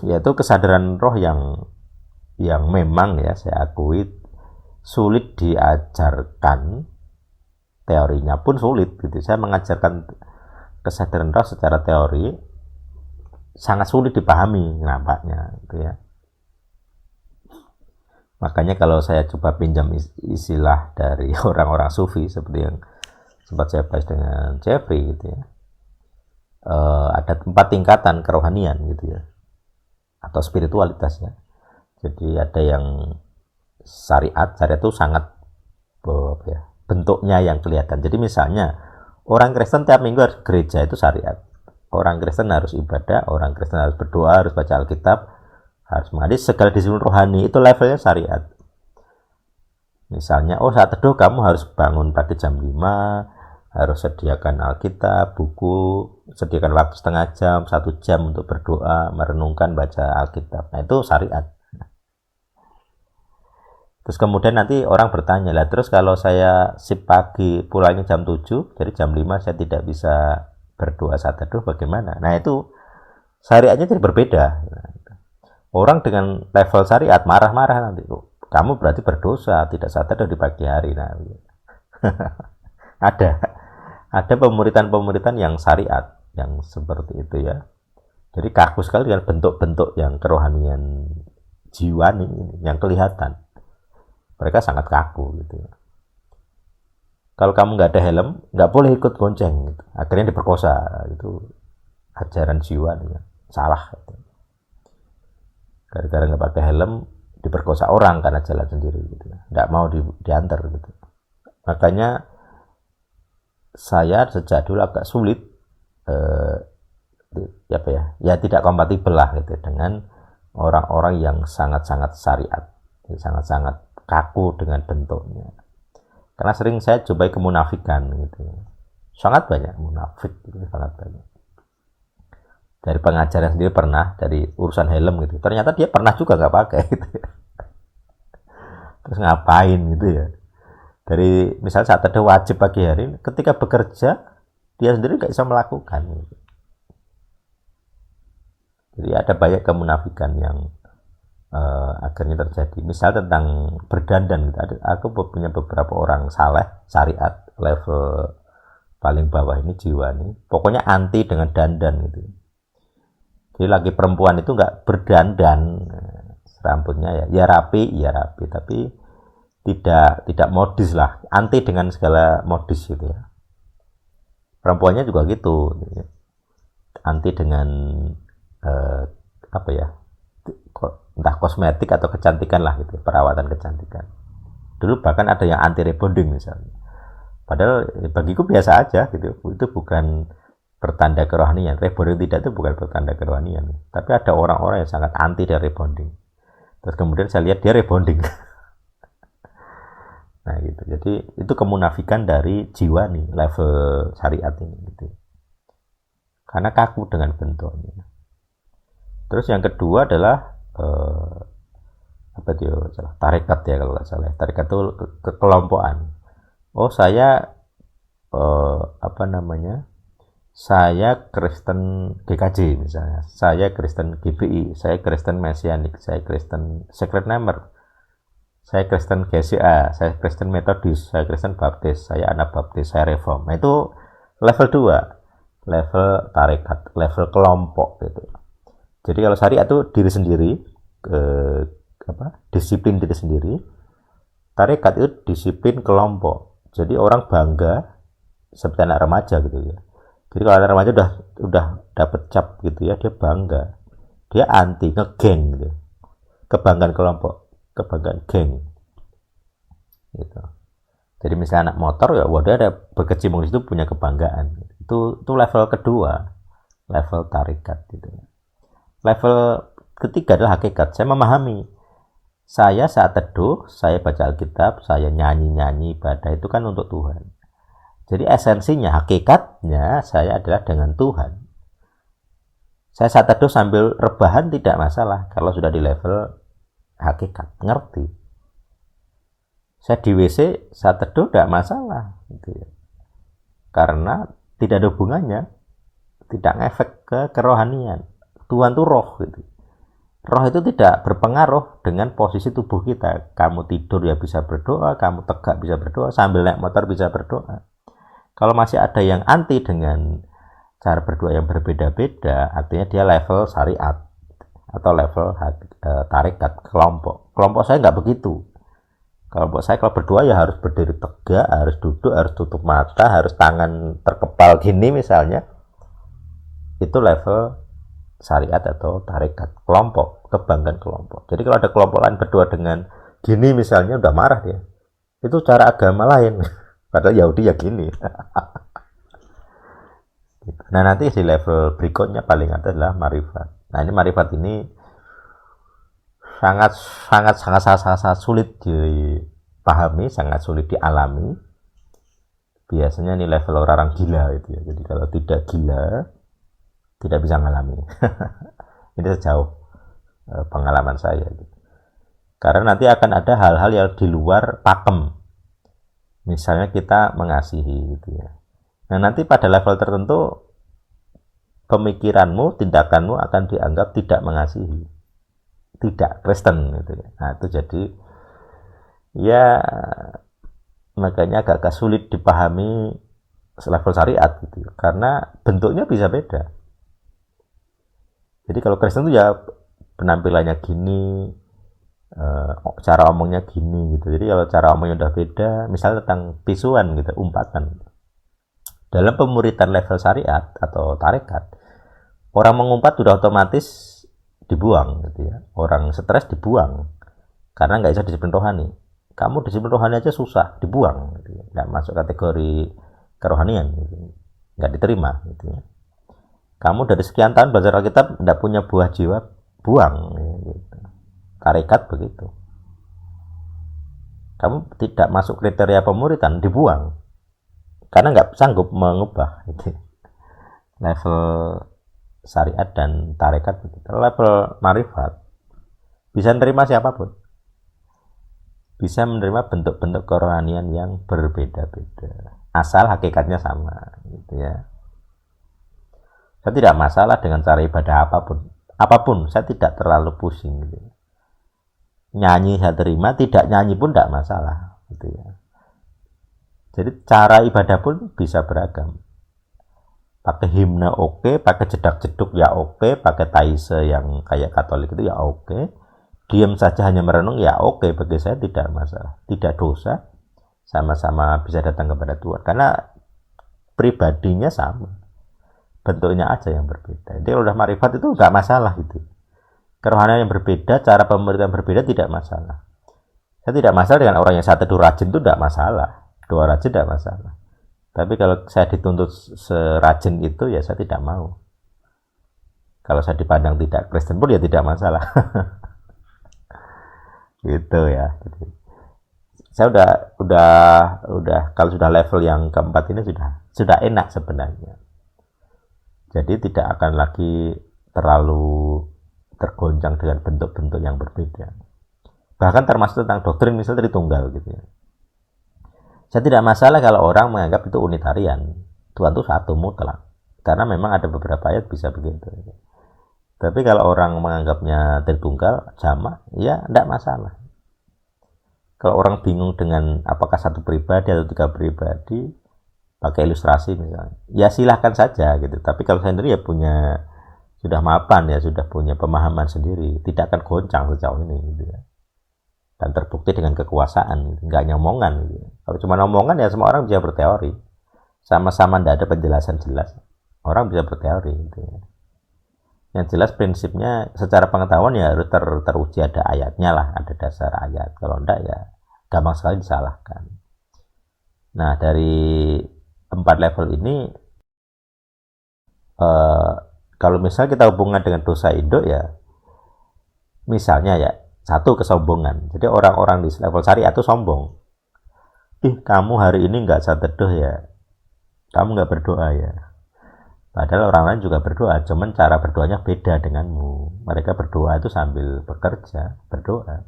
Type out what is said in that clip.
yaitu kesadaran roh yang memang ya saya akui sulit diajarkan, teorinya pun sulit gitu. Saya mengajarkan kesadaran roh secara teori sangat sulit dipahami nampaknya gitu ya. Makanya kalau saya coba pinjam istilah dari orang-orang sufi seperti yang sempat saya bahas dengan Jeffrey gitu ya, ada 4 tingkatan kerohanian gitu ya, atau spiritualitas ya. Jadi ada yang syariat itu sangat ya, bentuknya yang kelihatan. Jadi misalnya orang Kristen tiap minggu harus gereja, itu syariat. Orang Kristen harus ibadah, orang Kristen harus berdoa, harus baca Alkitab, harus menghadiri segala disiplin rohani, itu levelnya syariat. Misalnya, saat teduh kamu harus bangun pagi jam 5, harus sediakan Alkitab, buku, sediakan waktu setengah jam, 1 jam untuk berdoa, merenungkan, baca Alkitab. Nah, itu syariat. Terus kemudian nanti orang bertanya, lah terus kalau saya sip pagi pulangnya jam 7, jadi jam 5 saya tidak bisa berdoa saat teduh, bagaimana? Nah, itu syariatnya jadi berbeda. Orang dengan level syariat marah-marah nanti, kamu berarti berdosa, tidak saat teduh di pagi hari. Nah, ada pemuritan-pemuritan yang syariat yang seperti itu ya. Jadi kaku sekali dengan bentuk-bentuk yang kerohanian jiwani yang kelihatan. Mereka sangat kaku gitu. Kalau kamu nggak ada helm, nggak boleh ikut gonceng. Gitu. Akhirnya diperkosa. Itu ajaran jiwa nih, salah. Gitu. Gara-gara nggak pakai helm, diperkosa orang karena jalan sendiri. Gitu. Nggak mau diantar. Gitu. Makanya saya sejak dulu agak sulit, ya tidak kompatibel lah gitu dengan orang-orang yang sangat-sangat syariat, sangat-sangat kaku dengan bentuknya. Karena sering saya coba kemunafikan gitu. Sangat banyak munafik gitu, sangat banyak. Dari pengajaran sendiri pernah, dari urusan helm gitu. Ternyata dia pernah juga nggak pakai gitu. Terus ngapain gitu ya. Dari misalnya saat ada wajib pagi hari, ketika bekerja dia sendiri nggak bisa melakukan gitu. Jadi ada banyak kemunafikan yang akhirnya terjadi. Misal tentang berdandan gitu. Aku punya beberapa orang saleh syariat level paling bawah ini jiwa nih, pokoknya anti dengan dandan gitu. Jadi lagi perempuan itu nggak berdandan, rambutnya ya rapi tapi tidak modis lah, anti dengan segala modis gitu ya. Perempuannya juga gitu, anti dengan entah kosmetik atau kecantikan lah gitu, perawatan kecantikan. Dulu bahkan ada yang anti rebonding misalnya. Padahal bagiku biasa aja gitu. Itu bukan pertanda kerohanian. Rebonding tidak, itu bukan pertanda kerohanian. Tapi ada orang-orang yang sangat anti dari rebonding. Terus kemudian saya lihat dia rebonding. Nah gitu. Jadi itu kemunafikan dari jiwa nih, level syariat ini gitu. Karena kaku dengan bentuknya. Terus yang kedua adalah tarekat ya kalau nggak salah. Tarekat itu kekelompokan. Saya saya Kristen GKJ misalnya, saya Kristen GBI, saya Kristen Mesianik, saya Kristen Secret Number, saya Kristen GCA, saya Kristen Metodis, saya Kristen Baptis, saya Anabaptis, saya Reform. Nah itu level 2, level tarekat, level kelompok gitu. Jadi kalau syariat itu diri sendiri, disiplin diri sendiri. Tarekat itu disiplin kelompok. Jadi orang bangga seperti anak remaja gitu ya. Jadi kalau anak remaja udah dapet cap gitu ya, dia bangga. Dia anti ngegeng gitu. Kebanggaan kelompok, kebanggaan geng. Gitu. Jadi misalnya anak motor ya, dia ada berkecimpung di situ, punya kebanggaan. Itu level kedua, level tarekat gitu. Level ketiga adalah hakikat. Saya memahami. Saya saat teduh, saya baca Alkitab, saya nyanyi-nyanyi ibadah itu kan untuk Tuhan. Jadi esensinya, hakikatnya saya adalah dengan Tuhan. Saya saat teduh sambil rebahan tidak masalah kalau sudah di level hakikat, ngerti. Saya di WC saat teduh tidak masalah gitu ya. Karena tidak ada hubungannya, tidak ngefek ke kerohanian. Tuhan tuh roh gitu. Roh itu tidak berpengaruh dengan posisi tubuh kita. Kamu tidur ya bisa berdoa, kamu tegak bisa berdoa, sambil naik motor bisa berdoa. Kalau masih ada yang anti dengan cara berdoa yang berbeda-beda, artinya dia level syariat atau level tarekat, kelompok. Kelompok saya nggak begitu. Kelompok saya kalau berdoa ya harus berdiri tegak, harus duduk, harus tutup mata, harus tangan terkepal gini misalnya. Itu level syariat atau tarekat, kelompok, kebanggaan kelompok. Jadi kalau ada kelompok lain berdoa dengan gini misalnya, udah marah dia. Itu cara agama lain. Padahal Yahudi ya gini. Nah nanti di level berikutnya paling atas adalah marifat. Nah ini marifat ini sangat sulit dipahami, sangat sulit dialami. Biasanya ini level orang gila itu ya. Jadi kalau tidak gila tidak bisa mengalami. Ini sejauh pengalaman saya. Karena nanti akan ada hal-hal yang di luar pakem. Misalnya kita mengasihi gitu ya. Nah nanti pada level tertentu pemikiranmu, tindakanmu akan dianggap tidak mengasihi, tidak Kristen gitu ya. Nah itu jadi ya makanya agak sulit dipahami level syariat gitu ya. Karena bentuknya bisa beda. Jadi kalau Kristen itu ya penampilannya gini, cara omongnya gini gitu. Jadi kalau cara omongnya udah beda, misalnya tentang pisuan gitu, umpatan. Dalam pemuritan level syariat atau tarekat, orang mengumpat sudah otomatis dibuang gitu ya. Orang stres dibuang karena nggak bisa disiplin rohani. Kamu disiplin rohani aja susah, dibuang gitu ya. Nggak masuk kategori kerohanian gitu. Nggak diterima gitu ya. Kamu dari sekian tahun belajar Alkitab tidak punya buah jiwa, buang gitu. Tarekat begitu. Kamu tidak masuk kriteria pemuritan, dibuang karena nggak sanggup mengubah gitu. Level syariat dan tarekat begitu. Level marifat bisa menerima siapapun, bisa menerima bentuk-bentuk kerohanian yang berbeda-beda asal hakikatnya sama gitu ya. Saya tidak masalah dengan cara ibadah apapun saya tidak terlalu pusing gitu. Nyanyi saya terima, tidak nyanyi pun tidak masalah gitu ya. Jadi cara ibadah pun bisa beragam. Pakai himne oke, pakai jedak-jeduk ya oke, pakai taise yang kayak Katolik itu ya oke. Diam saja hanya merenung ya oke, bagi saya tidak masalah, tidak dosa. Sama-sama bisa datang kepada Tuhan karena pribadinya sama. Bentuknya aja yang berbeda. Jadi kalau udah marifat itu nggak masalah gitu. Kerohanian yang berbeda, cara pemerintahan berbeda tidak masalah. Saya tidak masalah dengan orang yang satu teduh rajin itu tidak masalah. 2 rajin tidak masalah. Tapi kalau saya dituntut serajin itu ya saya tidak mau. Kalau saya dipandang tidak Kristen pun ya tidak masalah. Gitu ya. Jadi, saya udah kalau sudah level yang keempat ini sudah enak sebenarnya. Jadi tidak akan lagi terlalu tergoncang dengan bentuk-bentuk yang berbeda. Bahkan termasuk tentang doktrin misalnya Tritunggal gitu ya. Saya tidak masalah kalau orang menganggap itu unitarian. Tuhan itu satu mutlak. Karena memang ada beberapa ayat bisa begitu. Tapi kalau orang menganggapnya Tritunggal, jamak, ya tidak masalah. Kalau orang bingung dengan apakah satu pribadi atau 3 pribadi, pakai ilustrasi misalnya, ya silahkan saja gitu. Tapi kalau saya sendiri ya sudah mapan ya, sudah punya pemahaman sendiri, tidak akan goncang sejauh ini gitu ya. Dan terbukti dengan kekuasaan, nggak nyomongan gitu. Kalau cuma omongan ya semua orang bisa berteori, sama-sama tidak ada penjelasan jelas, orang bisa berteori gitu ya. Yang jelas prinsipnya secara pengetahuan ya harus teruji, ada ayatnya lah, ada dasar ayat. Kalau enggak ya gampang sekali disalahkan. Nah dari 4 level ini kalau misalnya kita hubungkan dengan dosa induk ya, misalnya ya, 1 kesombongan. Jadi orang-orang di level syariat itu sombong. Kamu hari ini nggak saat teduh ya, kamu nggak berdoa ya. Padahal orang lain juga berdoa, cuman cara berdoanya beda denganmu. Mereka berdoa itu sambil bekerja, berdoa.